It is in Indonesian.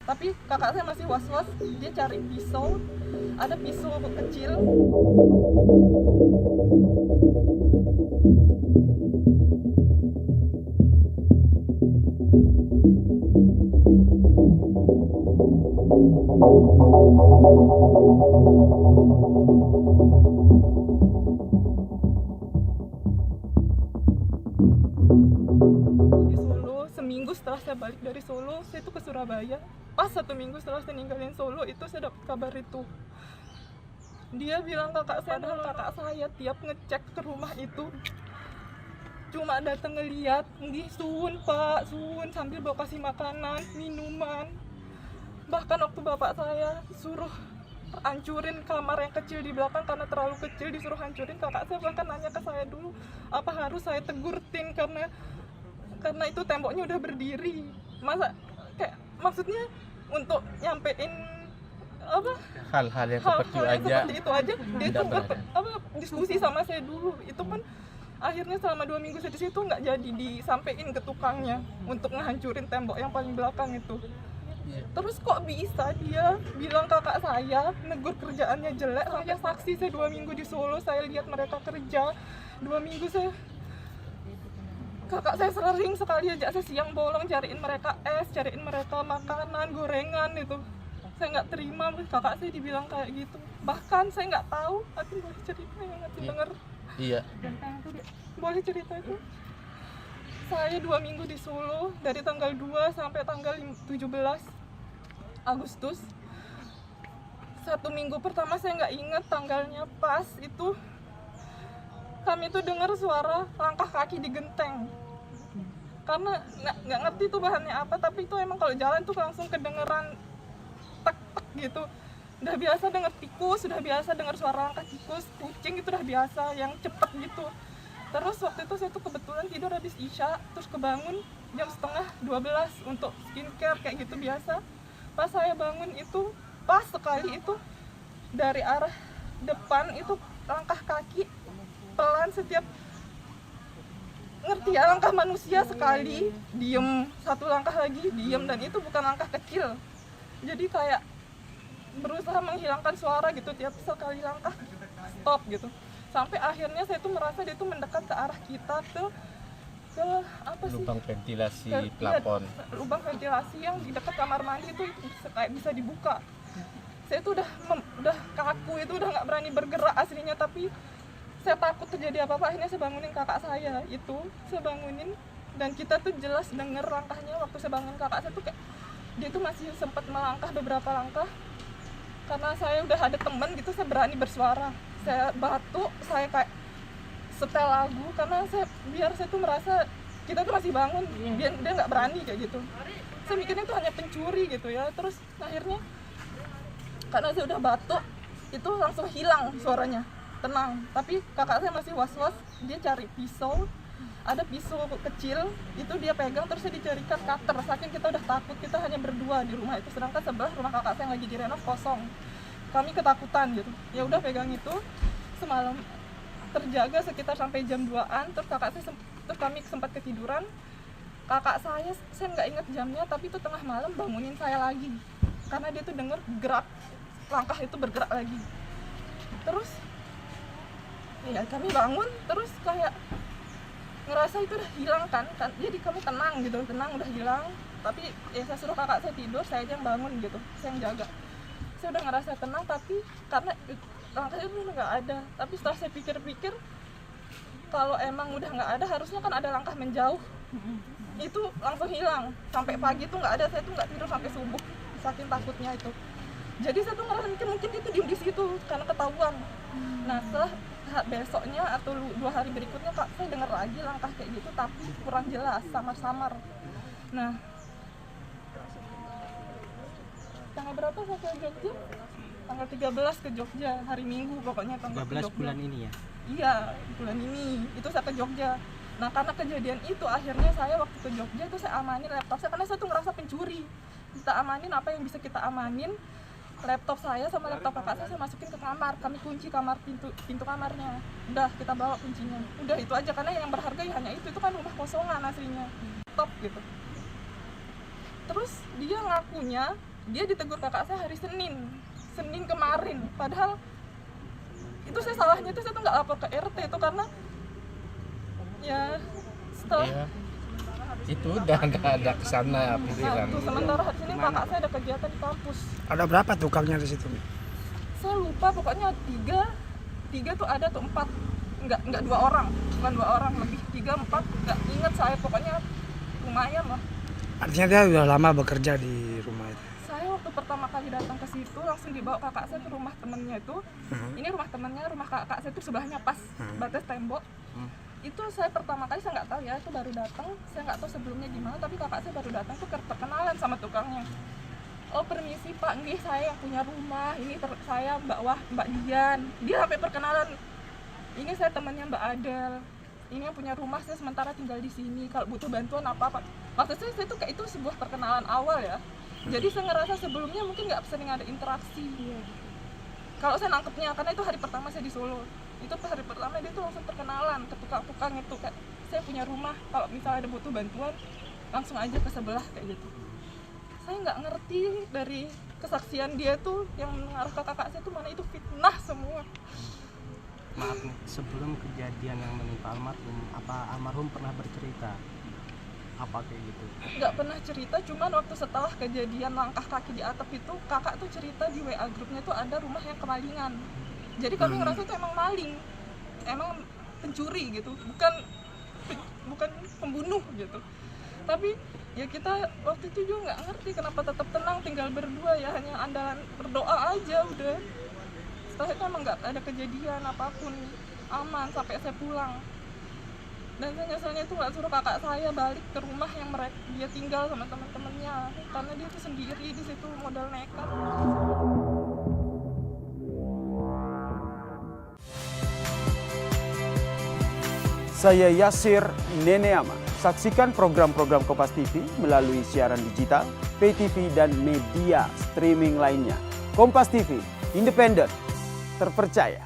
Tapi kakak saya masih was-was, dia cari pisau, ada pisau kecil. Di Solo, seminggu setelah saya balik dari Solo, saya itu ke Surabaya. Pas 1 minggu setelah saya ninggalin Solo, itu saya dapat kabar itu. Dia bilang kakak saya, padahal kakak saya tiap ngecek ke rumah itu cuma datang ngeliat, nggih suun pak, suun, sambil bawa kasih makanan, minuman. Bahkan waktu bapak saya suruh hancurin kamar yang kecil di belakang karena terlalu kecil, disuruh hancurin, kakak saya bahkan nanya ke saya dulu apa harus saya tegurin karena itu temboknya udah berdiri. Masa kayak maksudnya untuk nyampein apa hal-hal yang seperti itu aja dia tuh diskusi sama saya dulu. Itu kan akhirnya selama 2 minggu saya di situ nggak jadi disampein ke tukangnya untuk ngehancurin tembok yang paling belakang itu. Terus kok bisa dia bilang kakak saya negur kerjaannya jelek. Saya saksi, saya 2 minggu di Solo, saya lihat mereka kerja 2 minggu. Kakak saya sering sekali ajak saya siang bolong cariin mereka es, cariin mereka makanan, gorengan itu. Saya nggak terima kakak saya dibilang kayak gitu. Bahkan saya nggak tahu, Atin boleh cerita yang Atin denger? Iya. Boleh cerita itu? Saya 2 minggu di Solo, dari tanggal 2 sampai tanggal 17 Agustus. 1 minggu pertama saya nggak inget tanggalnya, pas itu kami tuh dengar suara langkah kaki di genteng. Karena nggak ngerti tuh bahannya apa, tapi itu emang kalau jalan tuh langsung kedengeran tek-tek gitu. Udah biasa dengar tikus, udah biasa dengar suara langkah tikus, kucing itu udah biasa, yang cepet gitu. Terus waktu itu saya tuh kebetulan tidur habis Isya, terus kebangun jam setengah 12 untuk skincare kayak gitu biasa. Pas saya bangun itu, pas sekali itu dari arah depan itu langkah kaki pelan, setiap ngerti ya langkah manusia sekali diem, satu langkah lagi diem, dan itu bukan langkah kecil. Jadi kayak berusaha menghilangkan suara gitu, tiap sekali langkah stop gitu. Sampai akhirnya saya tuh merasa dia tuh mendekat ke arah kita ke apa sih? Lubang ventilasi plafon. Lubang ventilasi yang di dekat kamar mandi itu kayak bisa dibuka. Saya tuh udah kaku, itu udah nggak berani bergerak aslinya, tapi saya takut terjadi apa-apa. Akhirnya saya bangunin kakak saya itu, saya bangunin, dan kita tuh jelas denger langkahnya. Waktu saya bangun kakak saya tuh kayak dia tuh masih sempat melangkah beberapa langkah. Karena saya udah ada temen gitu, saya berani bersuara, saya batuk, saya kayak setel lagu, karena biar saya tuh merasa kita tuh masih bangun, dia nggak berani kayak gitu. Saya mikirnya itu hanya pencuri gitu ya. Terus akhirnya karena saya udah batuk, itu langsung hilang suaranya, tenang. Tapi kakak saya masih was-was, dia cari pisau, ada pisau kecil, itu dia pegang, terus saya dicarikan cutter. Saking kita udah takut, kita hanya berdua di rumah itu, sedangkan sebelah rumah kakak saya yang lagi direnov kosong. Kami ketakutan gitu, ya udah pegang itu. Semalam terjaga sekitar sampai jam 2-an, terus terus kami sempat ketiduran. Kakak saya nggak ingat jamnya, tapi itu tengah malam bangunin saya lagi, karena dia tuh denger gerak, langkah itu bergerak lagi. Terus ya kami bangun, terus kayak ngerasa itu udah hilang kan, jadi kami tenang gitu, tenang udah hilang. Tapi ya saya suruh kakak saya tidur, saya aja yang bangun gitu, saya yang jaga. Saya udah ngerasa tenang, tapi karena langkahnya itu nggak ada. Tapi setelah saya pikir-pikir, kalau emang udah nggak ada, harusnya kan ada langkah menjauh. Itu langsung hilang, sampai pagi tuh nggak ada. Saya tuh nggak tidur sampai subuh, saking takutnya itu. Jadi saya tuh ngerasa mungkin dia tuh diem di situ karena ketahuan. Nah setelah besoknya atau 2 hari berikutnya kak saya dengar lagi langkah kayak gitu, tapi kurang jelas, samar-samar. Nah tanggal berapa saya ke Jogja? Tanggal 13 ke Jogja, hari Minggu pokoknya. Tanggal 13 bulan ini ya? Iya, bulan ini itu saya ke Jogja. Nah karena kejadian itu, akhirnya saya waktu ke Jogja itu saya amanin laptop saya, karena saya tuh ngerasa pencuri. Kita amanin apa yang bisa kita amanin. Laptop saya sama laptop kakak saya masukin ke kamar, kami kunci kamar, pintu kamarnya. Udah kita bawa kuncinya, udah itu aja, karena yang berharga ya hanya itu kan rumah kosongan aslinya, top gitu. Terus dia ngakunya dia ditegur kakak saya hari Senin kemarin, padahal itu saya salahnya itu saya tuh nggak lapor ke RT itu karena ya setelah Iya. Itu udah nggak ada kesana pikiran. tuh, sementara hari Senin kakak saya ada kegiatan di kampus. Ada berapa tukangnya di situ? Saya lupa, pokoknya tiga tuh ada tuh, 4 nggak 2 orang, bukan 2 orang, lebih 3, 4 nggak inget saya, pokoknya lumayan lah. Artinya dia udah lama bekerja di rumah itu. Saya waktu pertama kali datang ke situ langsung dibawa kakak saya ke rumah temennya itu. Ini rumah temennya, rumah kakak saya itu sebelahnya pas batas tembok. Itu saya pertama kali, saya nggak tahu ya, itu baru datang, saya nggak tahu sebelumnya gimana, tapi kakak saya baru datang tuh perkenalan sama tukangnya. Oh permisi Pak, nggih saya yang punya rumah, ini saya Mbak Dian. Dia sampai perkenalan, ini saya temannya Mbak Adel, ini yang punya rumah, saya sementara tinggal di sini, kalau butuh bantuan apa-apa. Maksud saya tuh kayak itu sebuah perkenalan awal ya. Jadi saya ngerasa sebelumnya mungkin nggak sering ada interaksi. Kalau saya nangkepnya, karena itu hari pertama saya di Solo, itu hari pertama dia tuh langsung perkenalan ke tukang-tukang itu, kayak saya punya rumah, kalau misalnya ada butuh bantuan langsung aja ke sebelah kayak gitu. Saya nggak ngerti dari kesaksian dia tuh yang mengarah ke kakak saya tuh mana itu fitnah semua. Maaf nih, sebelum kejadian yang menimpa almarhum, apa almarhum pernah bercerita apa kayak gitu? Nggak pernah cerita, cuman waktu setelah kejadian langkah kaki di atap itu, kakak tuh cerita di WA grupnya tuh ada rumah yang kemalingan. Jadi kami ngerasa itu emang maling, emang pencuri gitu, bukan pembunuh gitu. Tapi ya kita waktu itu juga nggak ngerti kenapa tetap tenang tinggal berdua ya, hanya andalan berdoa aja udah. Setelah itu emang nggak ada kejadian apapun, aman sampai saya pulang. Dan saya nyeselnya itu nggak suruh kakak saya balik ke rumah yang dia tinggal sama teman-temannya, karena dia tuh sendiri di situ, modal nekat. Saya Yasir Neneama. Saksikan program-program Kompas TV melalui siaran digital, pay TV, dan media streaming lainnya. Kompas TV, independen, terpercaya.